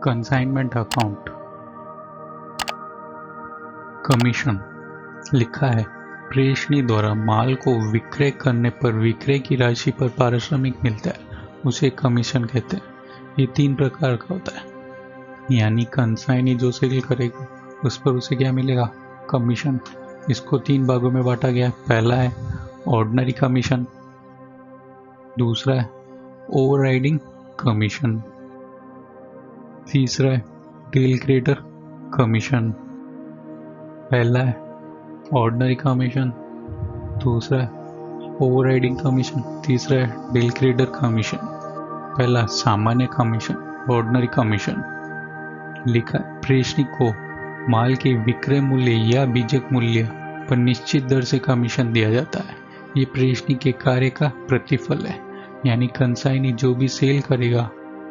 Consignment account. Commission लिखा है, प्रेषणी द्वारा माल को विक्रय करने पर विक्रय की राशि पर पारिश्रमिक मिलता है, उसे कमीशन कहते हैं। ये 3 प्रकार का होता है, यानी कंसाइनी जो सेल करेगा उस पर उसे क्या मिलेगा, कमीशन। इसको 3 भागों में बांटा गया है। पहला है ऑर्डिनरी कमीशन, दूसरा है ओवरराइडिंग कमीशन, तीसरा है डील क्रेडिटर कमीशन। पहला है ऑर्डिनरी कमीशन, दूसरा है ओवरराइडिंग कमीशन, तीसरा है डील क्रेडिटर कमीशन। पहला सामान्य कमीशन, ऑर्डिनरी कमीशन। लिखा है, प्रेषणी को माल के विक्रय मूल्य या बीजक मूल्य पर निश्चित दर से कमीशन दिया जाता है। ये प्रेषणी के कार्य का प्रतिफल है, यानी कंसाइनी जो भी सेल करेगा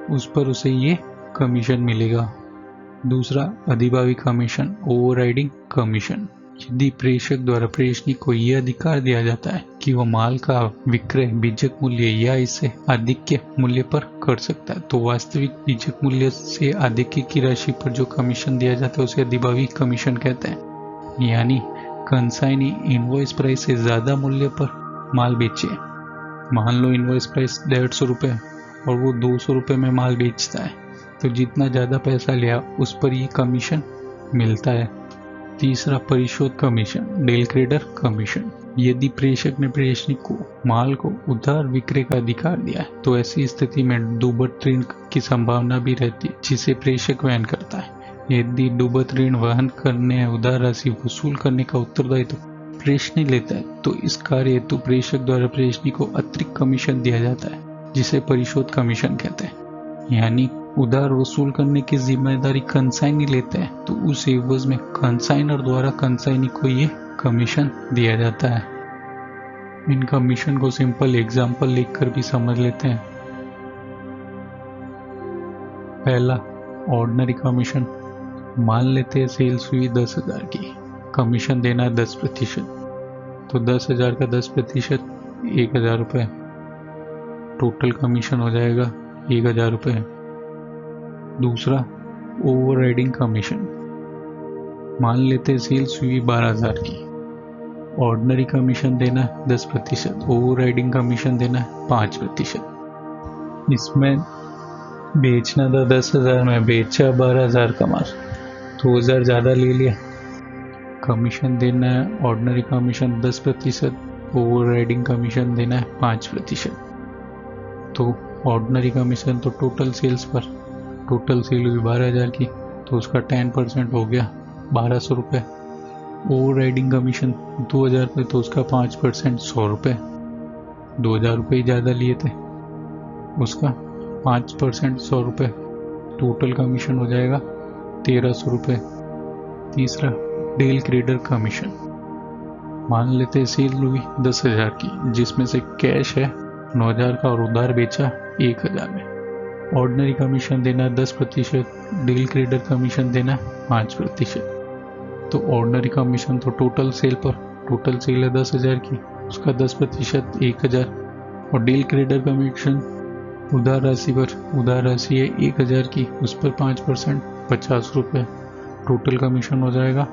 उस पर उसे ये कमीशन मिलेगा। दूसरा अधिभावी कमीशन, ओवरराइडिंग कमीशन। यदि प्रेषक द्वारा प्रेषणी को यह अधिकार दिया जाता है कि वह माल का विक्रय बीजक मूल्य या इससे अधिक के मूल्य पर कर सकता है, तो वास्तविक बीजक मूल्य से अधिक की राशि पर जो कमीशन दिया जाता है उसे अधिभावी कमीशन कहते हैं। यानी कंसाइनी इनवॉइस प्राइस से ज्यादा मूल्य पर माल बेचे। मान लो इनवॉइस प्राइस 150 रुपये और वो 200 रुपये में माल बेचता है, तो जितना ज़्यादा पैसा लिया उस पर ये कमीशन मिलता है। तीसरा परिशोध कमीशन, डील क्रेडिटर कमीशन। यदि प्रेषक ने प्रेषणी को माल को उधार विक्रय का अधिकार दिया है, तो ऐसी स्थिति में डूबत ऋण की संभावना भी रहती है, जिसे प्रेषक वहन करता है। यदि डूबत ऋण वहन करने या उधार राशि वसूल करने का उत्तरदायित्व तो प्रेषणी लेता है, तो इस कार्य हेतु प्रेषक द्वारा प्रेषणी को अतिरिक्त कमीशन दिया जाता है, जिसे परिशोध कमीशन कहते हैं। यानी उधार वसूल करने की जिम्मेदारी कंसाइनी लेते हैं, तो उस एवज में कंसाइनर द्वारा कंसाइनी को ये कमीशन दिया जाता है। इन कमीशन को सिंपल एग्जाम्पल लिखकर भी समझ लेते हैं। पहला ऑर्डिनरी कमीशन। मान लेते हैं सेल्स हुई 10,000 की, कमीशन देना है 10%, तो 10,000 का 10% 1,000 रुपये, टोटल कमीशन हो जाएगा 1,000 रुपये। दूसरा ओवरराइडिंग कमीशन। मान लेते हैं सेल्स हुई 12,000 की, ऑर्डिनरी कमीशन देना है 10%, ओवरराइडिंग कमीशन देना है 5%। इसमें बेचना था 10,000 में, बेचा 12,000 का माल, 2,000 ज़्यादा ले लिया। कमीशन देना है ऑर्डिनरी कमीशन 10%, ओवरराइडिंग कमीशन देना है 5%। तो ऑर्डिनरी कमीशन तो टोटल सेल्स पर, टोटल सेल हुई 12,000 की, तो उसका 10% हो गया 1,200 रुपये। ओवरराइडिंग कमीशन 2,000 रुपये, तो उसका 5% 100 रुपये। 2,000 रुपये ही ज़्यादा लिए थे, उसका 5% 100 रुपये, टोटल कमीशन हो जाएगा 1,300 रुपये। तीसरा डील क्रेडिटर कमीशन। मान लेते सेल हुई 10,000 की, जिसमें से कैश है 9,000 का और उधार बेचा 1,000 में। ऑर्डिनरी कमीशन देना 10%, डील क्रेडिटर कमीशन देना 5%। तो ऑर्डिनरी कमीशन तो टोटल सेल पर, टोटल सेल है 10,000 की, उसका 10% 1,000, और डील क्रेडिटर कमीशन उधार राशि पर, उधार राशि है 1,000 की, उस पर 5% 50 रुपये, टोटल कमीशन हो जाएगा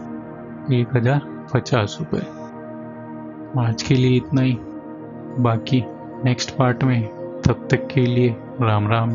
1,050 रुपये। आज के लिए इतना ही, बाकी नेक्स्ट पार्ट में। तब तक के लिए राम राम।